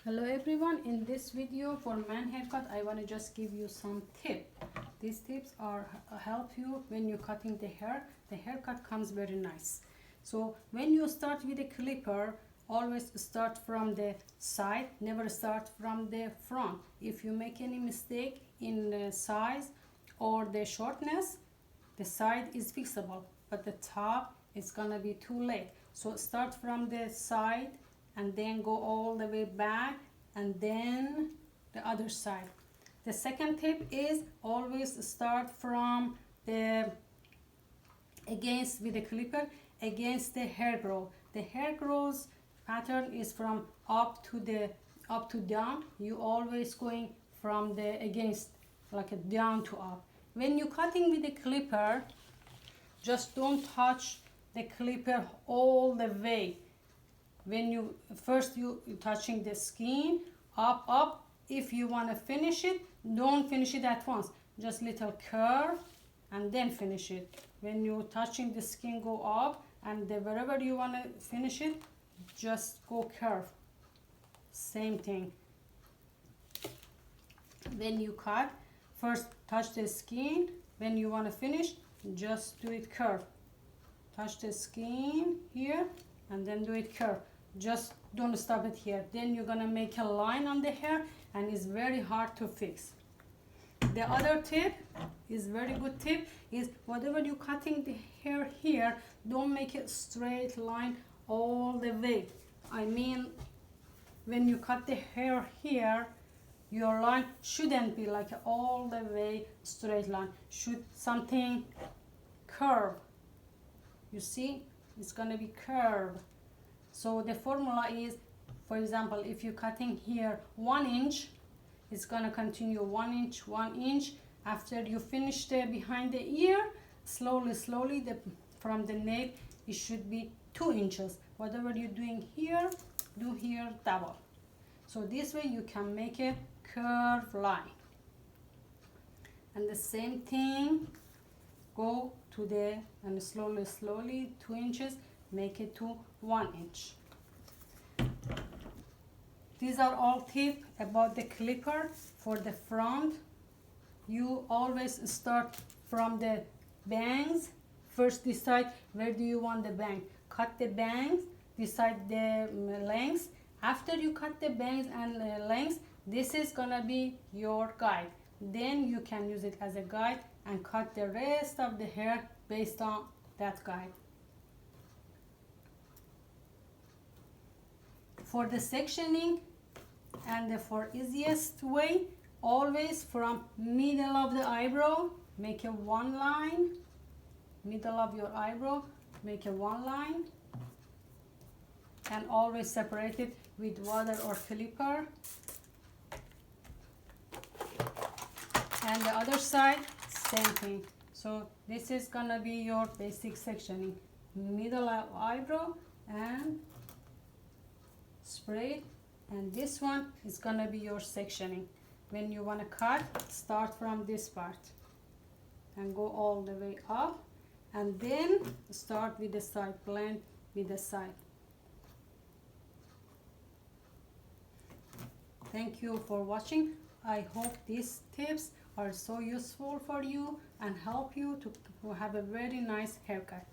Hello everyone, in this video for man haircut I want to just give you some tips. These tips are help you when you're cutting the hair. The haircut comes very nice. So when you start with a clipper, always start from the side, never start from the front. If you make any mistake in the size or the shortness, the side is fixable, but the top is gonna be too late. So start from the side and then go all the way back and then the other side. The second tip is always start from the against with the clipper against the hair growth. The hair growth pattern is from up to down. You always going from the against, like a down to up. When you cutting with the clipper, just don't touch the clipper all the way. When you touching the skin up. If you want to finish it, don't finish it at once, just little curve and then finish it. When you touching the skin, go up, and wherever you want to finish it, just go curve. Same thing. When you cut, first touch the skin. When you want to finish, just do it curve. Touch the skin here and then do it curve. Just don't stop it here. Then you're gonna make a line on the hair and it's very hard to fix. The other tip is very good tip is whatever you're cutting the hair here, don't make it straight line all the way. I mean, when you cut the hair here, your line shouldn't be like all the way straight line. Should something curve. You see, it's gonna be curved. So the formula is, for example, if you're cutting here 1 inch, it's gonna continue 1 inch, 1 inch. After you finish the behind the ear, slowly, from the nape, it should be 2 inches. Whatever you're doing here, do here double. So this way you can make a curved line. And the same thing, go to the, and slowly 2 inches, make it to 1 inch. These are all tips about the clipper. For the front, you always start from the bangs. First decide where do you want the bang. Cut the bangs, decide the lengths. After you cut the bangs and lengths, this is gonna be your guide. Then you can use it as a guide and cut the rest of the hair based on that guide. For the sectioning and for easiest way, always from middle of the eyebrow, make a 1 line. Middle of your eyebrow, make a 1 line. And always separate it with water or clipper. And the other side, same thing. So this is gonna be your basic sectioning. Middle of eyebrow and spray, and this one is gonna be your sectioning. When you want to cut, start from this part and go all the way up, and then start with the side, blend with the side. Thank you for watching. I hope these tips are so useful for you and help you to have a very nice haircut.